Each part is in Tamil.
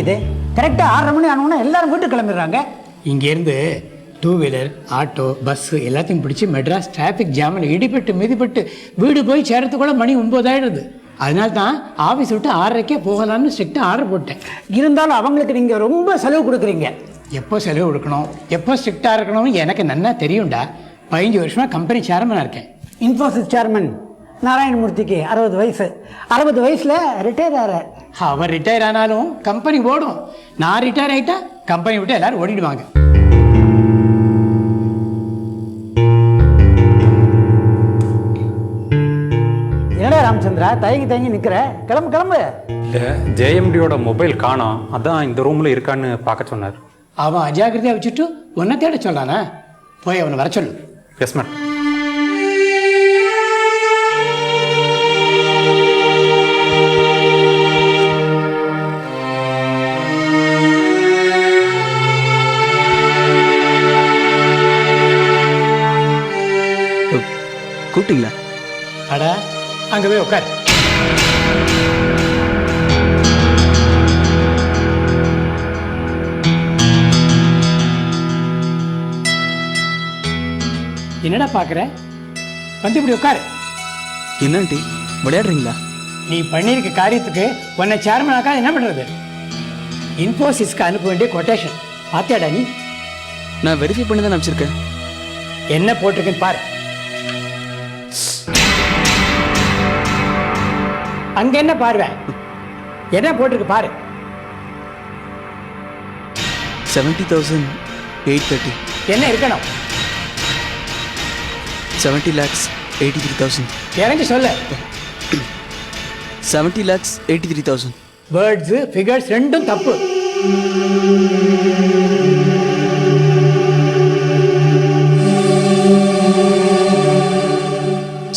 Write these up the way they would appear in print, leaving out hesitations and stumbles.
இது? கரெக்டாக 6:30 மணி ஆனோன்னா எல்லாரும் வீட்டுக்கு கிளம்பிடுறாங்க. இங்கேருந்து 2 வீலர் ஆட்டோ பஸ்ஸு எல்லாத்தையும் பிடிச்சி மெட்ராஸ் டிராஃபிக் ஜாமில் இடிபட்டு மிதிப்பட்டு வீடு போய் சேரத்துக்குள்ள மணி 9 ஆயிடுது. அதனால தான் ஆஃபீஸ் விட்டு 6:30க்கே போகலான்னு ஸ்ட்ரிக்டாக ஆர்டர் போட்டேன். இருந்தாலும் அவங்களுக்கு நீங்கள் ரொம்ப செலவு கொடுக்குறீங்க. எப்போ செலவு கொடுக்கணும், எப்போ ஸ்ட்ரிக்டாக இருக்கணும்னு எனக்கு நன்னா தெரியும்டா. 15 வருஷமாக கம்பெனி சேர்மனாக இருக்கேன். இன்ஃபோசிஸ் சேர்மன் நாராயணமூர்த்திக்கு 60 வயசு. 60 வயசில் ரிட்டையர் ஆகிறார். அவர் ரிட்டையர் ஆனாலும் கம்பெனி ஓடும். நான் ரிட்டையர் ஆகிட்டா கம்பெனி விட்டு எல்லாரும் ஓடிடுவாங்க. என்னடா ராமச்சந்திரா தயங்கி நிற்கிற? கிளம்பு. ஜேஎம்டியோட மொபைல் காணோம், அதான் இந்த ரூமில் இருக்கான்னு பார்க்க சொன்னார். அவன் அஜாக்கிரதையாக வச்சுட்டு உன்னை தேட சொல்லானா? போய் அவனை வர சொல்லு. Yes madam. கூப்பிட்டீங்களா? அடா அங்கே போய் உட்காரு. என்னடா பார்க்குற? வந்து இப்படி உட்காரு. என்ன ஆண்டி விளையாடுறீங்களா? நீ பண்ணியிருக்க காரியத்துக்கு உன்னை சேர்மனாக்கா என்ன பண்ணுறது? இன்ஃபோசிஸ்க்கு அனுப்ப வேண்டிய கொட்டேஷன் பார்த்தியாடா நீ? நான் வெரிஃபை பண்ணி தான் அனுப்பிச்சிருக்கேன். என்ன போட்டிருக்குன்னு பாரு. அங்க என்ன பார்வை? என்ன போட்டிருக்கு பாரு. 70,830. என்ன இருக்கணும்? 70,83,000. இறங்கி சொல்லு. 70,83,000. வேர்ட்ஸு ஃபிகர்ஸ் ரெண்டும் தப்பு.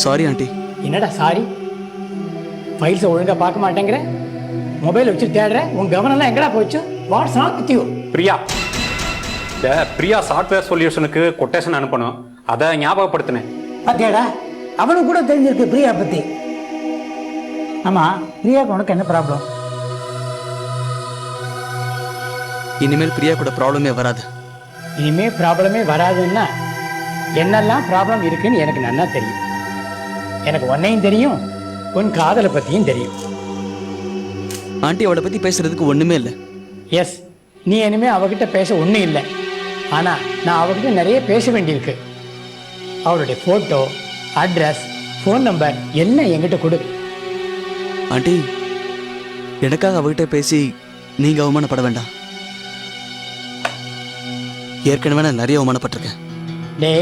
Sorry aunty. என்னடா சாரி? ஃபைல்ஸை ஒழுங்காக பார்க்க மாட்டேங்கிற, மொபைல் வச்சு தேடுற, உன் கவனம்லாம் எங்கடா போச்சு? What's wrong with you? Priya, இந்த பிரியா சாஃப்ட்வேர் சொல்யூஷனுக்கு கொட்டேஷன் அனுப்பணும், அதை ஞாபகப்படுத்தினேன். பார்த்தியாடா, அவனுக்கு கூட தெரிஞ்சிருக்கு பிரியா பற்றி. ஆமாம், பிரியாவுக்கு உனக்கு என்ன ப்ராப்ளம்? இனிமேல் பிரியா கூட ப்ராப்ளமே வராது. இனிமேல் ப்ராப்ளமே வராதுன்னா என்னெல்லாம் ப்ராப்ளம் இருக்குன்னு எனக்கு நல்லா தெரியும். எனக்கு உன்னையும் தெரியும், உன் காதலை பற்றியும் தெரியும். ஆண்டி அவளை பற்றி பேசுறதுக்கு ஒன்றுமே இல்லை. எஸ், நீ இனிமேல் அவகிட்ட பேச ஒன்றும் இல்லை. ஆனால் நான் அவகிட்ட நிறைய பேச வேண்டியிருக்கு. அவளுடைய ஃபோட்டோ, அட்ரஸ், ஃபோன் நம்பர் எல்லாம் என்கிட்ட கொடு. ஆண்டி, எனக்காக அவகிட்ட பேசி நீங்கள் அவமானப்பட வேண்டாம். ஏற்கனவே நான் நிறைய அவமானப்பட்டிருக்கேன். டே,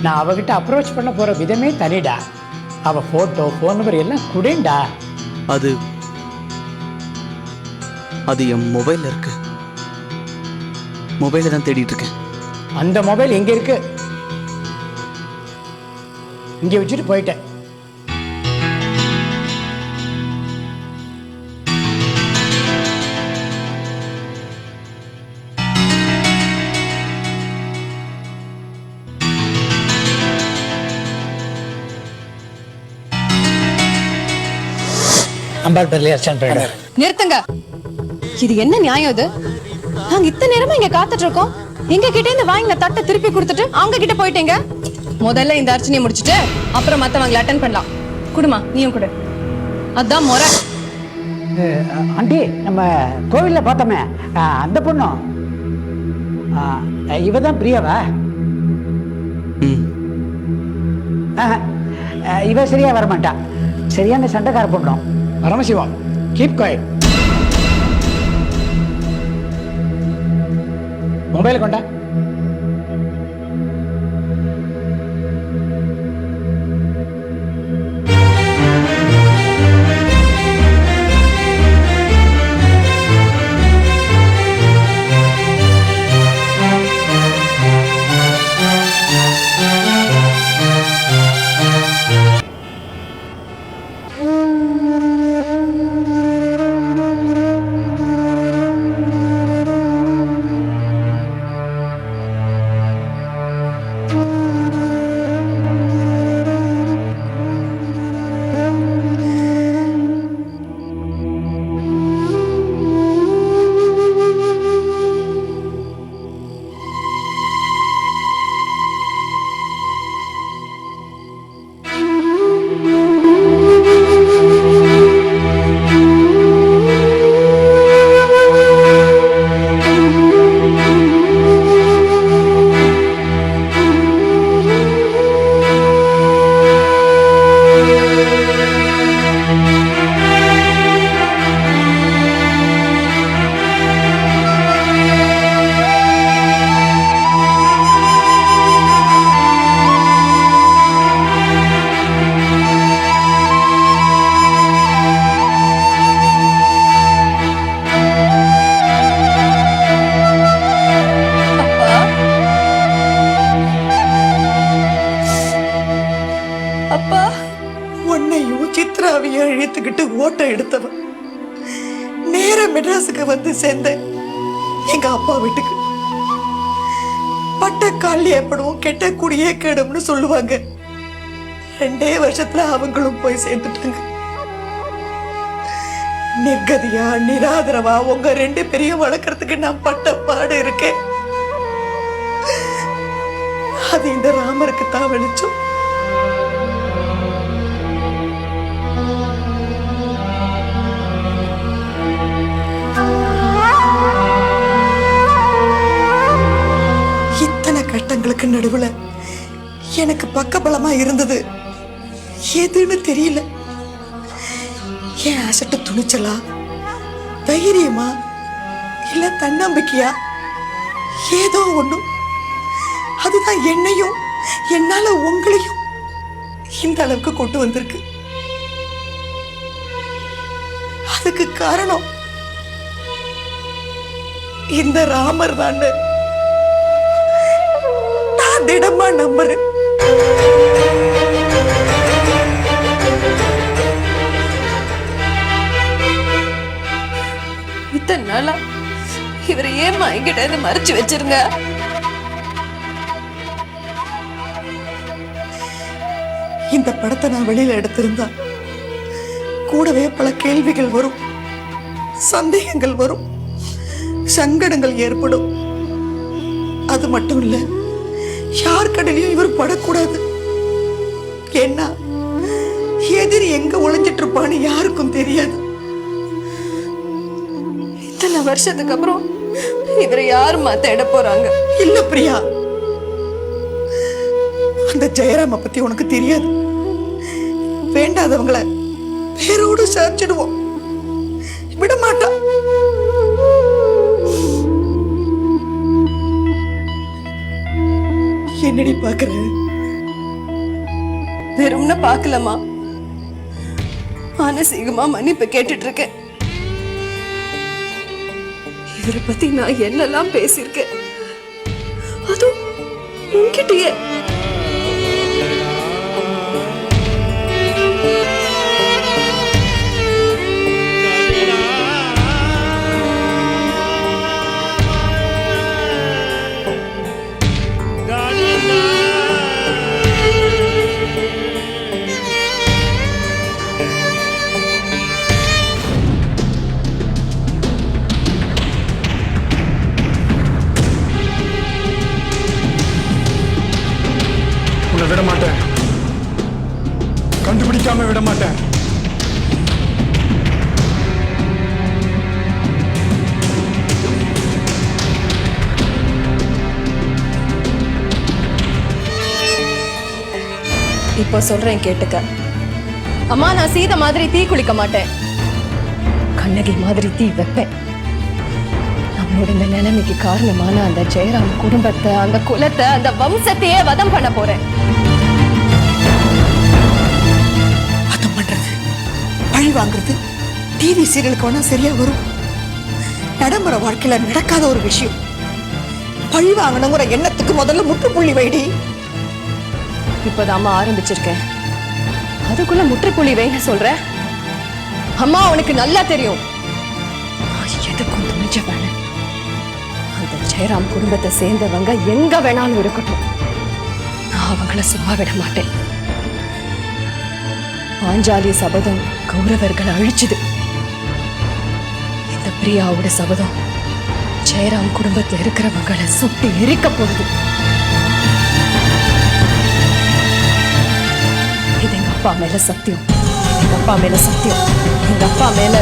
நான் அவகிட்ட அப்ரோச் பண்ண போகிற விதமே தனிடா. அவள் ஃபோட்டோ, ஃபோன் நம்பர் எல்லாம் குடேண்டா. அது என் மொபைலில் இருக்கு. மொபைலை தான் தேடிட்டு இருக்கேன். அந்த மொபைல் எங்கே இருக்கு? இங்கே வச்சுட்டு போயிட்டேன். நிறுத்துங்க. இது என்ன நியாயம்? இது நாங்க இத்தனை நேரமா இங்க காத்துட்டு இருக்கோம். எங்க கிட்ட இந்த வாங்கின தட்டை திருப்பி கொடுத்துட்டு அவங்க கிட்ட போயிட்டீங்க. முதல்ல இந்த அர்ச்சனையை முடிச்சுட்டு அப்புறம் மத்தவங்களை அட்டன் பண்ணலாம். குடுமா, நீயும் கொடு. அதான் முறை. ஆண்டி, நம்ம கோவிலில் பார்த்தோமே அந்த பொண்ணும் இவ தான் பிரியாவா? இவ சரியா வரமாட்டா. சரியான சண்டைக்கார பொண்ணும். Paramasivam, keep quiet. மொபைல் கொண்டா. சித்ராவைய இழுத்துக்கிட்டு ஓட்டம் எடுத்தவன் நேர மெட்ராஸுக்கு வந்து சேர்ந்தேன் எங்க அப்பா வீட்டுக்கு. பட்ட கால் ஏற்படும் கெட்ட குடியே கேடும்னு சொல்லுவாங்க. 2 வருஷத்துல அவங்களும் போய் சேர்ந்துட்டாங்க. நிர்கதியா நிராதரவா உங்க 2 பேரையும் வளர்க்கறதுக்கு நான் பட்ட பாடு இருக்கேன். அது இந்த ராமருக்கு தான் வெளிச்சம். இத்தனை கஷ்டங்களுக்கு நடுவுல எனக்கு பக்கபலமா இருந்தது எதுன்னு தெரியல. என் அசட்டு துணிச்சலா, தைரியமா, இல்ல தன்னம்பிக்கையா, ஏதோ ஒண்ணும். அதுதான் என்னையும் என்னால உங்களையும் இந்த அளவுக்கு கொண்டு வந்திருக்கு. அதுக்கு காரணம் இந்த ராமர் தான் நான் திடமா நம்புறேன். இத்தனை நாளா இவரை ஏமா என்கிட்ட இருந்து மறைச்சு வச்சிருங்க? இந்த படத்தை நான் வெளியில எடுத்திருந்தா கூடவே பல கேள்விகள் வரும், சந்தேகங்கள் வரும், சங்கடங்கள் ஏற்படும். அது மட்டும் இல்ல, யார் கடலையும் இவர் படக்கூடாது. ஏன்னா எதிரி எங்க ஒளிஞ்சிட்டு இருப்பான்னு யாருக்கும் தெரியாது. இத்தனை வருஷத்துக்கு அப்புறம் இவரை யாருமா தேட போறாங்க? இல்ல பிரியா, அந்த ஜெயராம பத்தி உனக்கு தெரியாது. வேண்டாதவங்களை பேரோடு சாச்சிடுவோம், விட மாட்டான். என்னடி பாக்குற? வெறும்னு பாக்கலமா, மானசீகமா மன்னிப்பு கேட்டுட்டு இருக்கேன். இவரை பத்தி நான் என்னெல்லாம் பேசியிருக்கேன், அதுவும் உன்கிட்டயே. விட மாட்டேன், கண்டுபிடிக்காம விட மாட்டேன். இப்ப சொல்றேன் கேட்டுக்க. அம்மா, நான் சீதை மாதிரி தீ குளிக்க மாட்டேன், கண்ணகி மாதிரி தீ வைப்பேன். நம்மளோட இந்த நிலைமைக்கு காரணமான அந்த ஜெயராம் குடும்பத்தை, அந்த குலத்தை, அந்த வம்சத்தையே வதம் பண்ண போறேன். வதம் பண்றது, பழி வாங்குறது டிவி சீரியலுக்கு வேணா சரியா வரும். நடைமுறை வாழ்க்கையில நடக்காத ஒரு விஷயம். பழி வாங்கணுங்கிற எண்ணத்துக்கு முதல்ல முற்றுப்புள்ளி வைடி. இப்போதாம்மா ஆரம்பிச்சிருக்கேன், அதுக்குள்ள முற்றுப்புள்ளி வைன்னு சொல்ற? அம்மா, உனக்கு நல்லா தெரியும் எதுக்கும் துணிச்சவன. அந்த ஜெயராம் குடும்பத்தை சேர்ந்தவங்க எங்க வேணாலும் இருக்கட்டும், நான் அவங்கள சும்மா விட மாட்டேன். பாஞ்சாலி சபதம் கௌரவர்களை அழிச்சுது. இந்த பிரியாவோட சபதம் ஜெயராம் குடும்பத்தில் இருக்கிறவங்களை சுட்டு எரிக்க போகுது. இது எங்க அப்பா மேல சத்தியம், எங்க அப்பா மேல சத்தியம், எங்க அப்பா மேல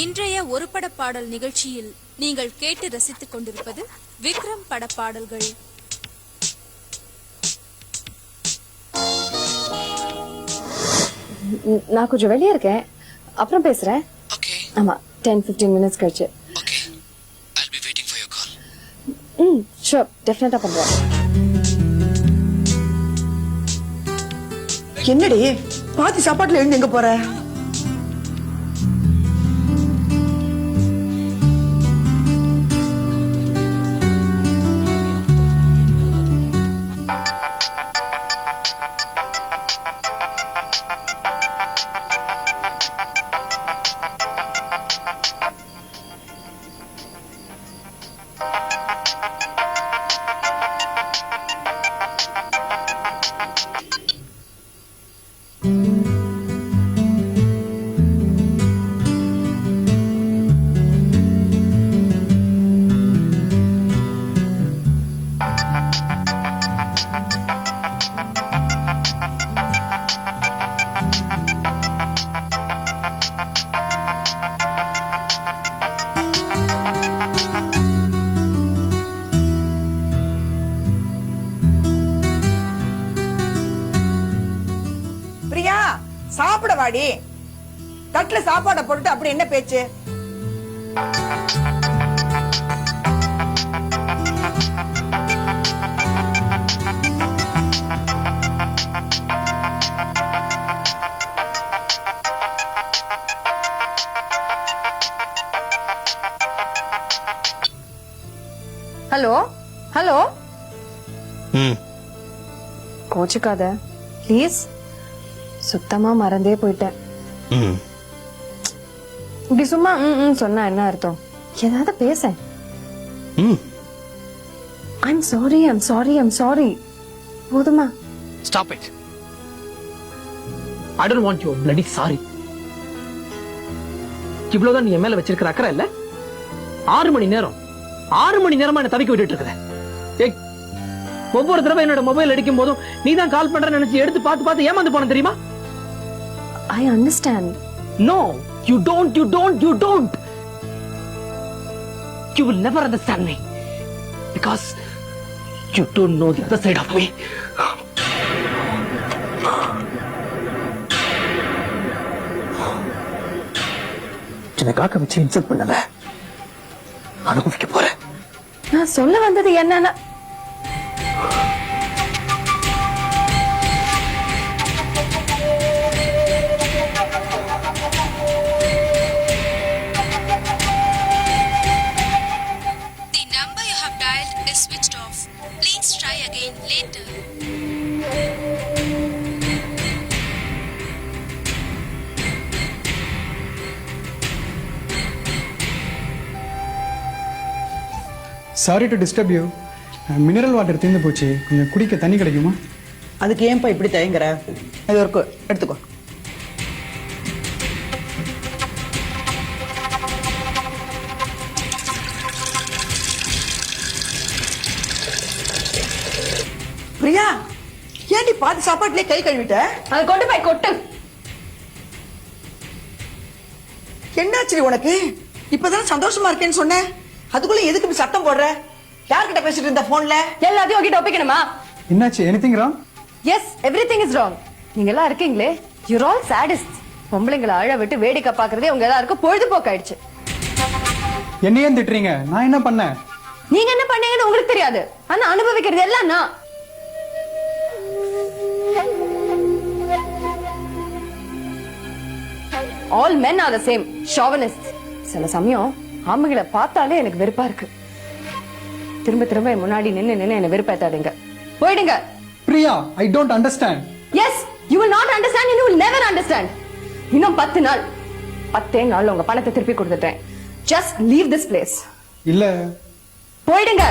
இன்றைய ஒரு படப்பாடல் நிகழ்ச்சியில் நீங்கள் கேட்டு ரசித்துக் கொண்டிருப்பது விக்ரம் படப்பாடல்கள். நான் கொஞ்சம் வெளியே இருக்கேன், அப்புறம் பேசுறேன். ஆமா, 10-15 மினிட்ஸ் கழிச்சு. ஷூர், டெஃபினட்டா பண்றேன். என்னடி பாதி சாப்பாட்டுல எழுந்து எங்க போற? பிரியா, சாப்பிட வாடி. தட்டுல சாப்பாட போட்டுட்டு அப்படி என்ன பேச்சு? ஹலோ ஹலோ, கோச்சுக்காத ப்ளீஸ். சுத்தமா மறந்தே போயிட்டேன். இப்படி சும்மா சொன்னா என்ன அர்த்தம்? ஏதாவது பேச. I'm sorry. போதுமா? Stop it. I don't want your bloody sorry. இவ்வளவுதான் நீ என் மேல வச்சிருக்கிற அக்கறை இல்ல? 6 மணி நேரமா என்ன தவிக்க விட்டுட்டு இருக்கிற. ஒவ்வொரு தடவை என்னோட மொபைல் அடிக்கும் போதும் நீ தான் கால் பண்றன்னு நினைச்சு எடுத்து பார்த்து ஏமாந்து போன தெரியுமா? I understand. No, you don't. You will never understand me because you don't know the other side of me. எனக்காக வச்சு இன்சல்ட் பண்ணல, அனுபவிக்க போறேன். நான் சொல்ல வந்தது என்னன்னா, switched off. Please try again later. Sorry to disturb you. Mineral water தீர்ந்து போச்சு, கொஞ்சம் குடிக்க தண்ணி கிடைக்குமா? அதுக்கு ஏன்பா இப்படி தயங்குற? அது ஒரு எடுத்துக்கோ. பிரியா, ஏன்டி பாதி சாப்பாட்டுலயே கை கழுவிட்ட? அதை கொண்டு போய் கொட்டு. என்னாச்சு உனக்கு? இப்பதான் சந்தோஷமா இருக்கேன்னு சொன்னேன், அதுக்குள்ள எதுக்கு இப்படி சத்தம் போடுற? யார்கிட்ட பேசிட்டு இருந்த போன்ல? எல்லாத்தையும் உங்ககிட்ட ஒப்பிக்கணுமா? என்னாச்சு? Anything wrong? Yes, everything is wrong. நீங்க எல்லாம் இருக்கீங்களே, யூ ஆல் சாடிஸ்ட். பொம்பளைங்களை அழ விட்டு வேடிக்கை பாக்குறதே உங்க எல்லாருக்கும் பொழுதுபோக்கு ஆயிடுச்சு. என்ன ஏன் திட்டுறீங்க? நான் என்ன பண்ணேன்? நீங்க என்ன பண்ணீங்கன்னு உங்களுக்கு தெரியாது, ஆனா அனுபவிக்கிறது எல்லாம் நான். All men are the same, chauvinists. சில சமயம் ஆம்பளைங்களை பார்த்தாலே எனக்கு வெறுப்பா இருக்கு. திரும்ப திரும்ப முன்னாடி நின்னு என்ன வெறுப்பேத்தாடுங்க. போயிடுங்க. Priya, I don't understand. Yes, you will not understand and you will never understand. இன்னும் 10 நாள், 10 நாள்ல உங்க பணத்தை திருப்பி கொடுத்துட்டேன். Just leave this place. இல்ல, போயிடுங்க.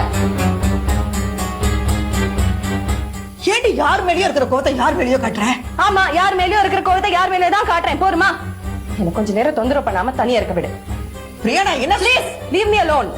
ஏண்டி யார் மேலயோ இருக்கிற கோவத்தை யார் மேலயோ காட்டுற? ஆமா, யார் மேலயோ இருக்கிற கோவத்தை யார் மேலயோ தான் காட்டுறேன். போருமா? எனக்கு கொஞ்ச நேரம் தொந்தரவு பண்ணாம தனியா இருக்க விடு. பிரியா, நான் என்ன? Please leave me alone.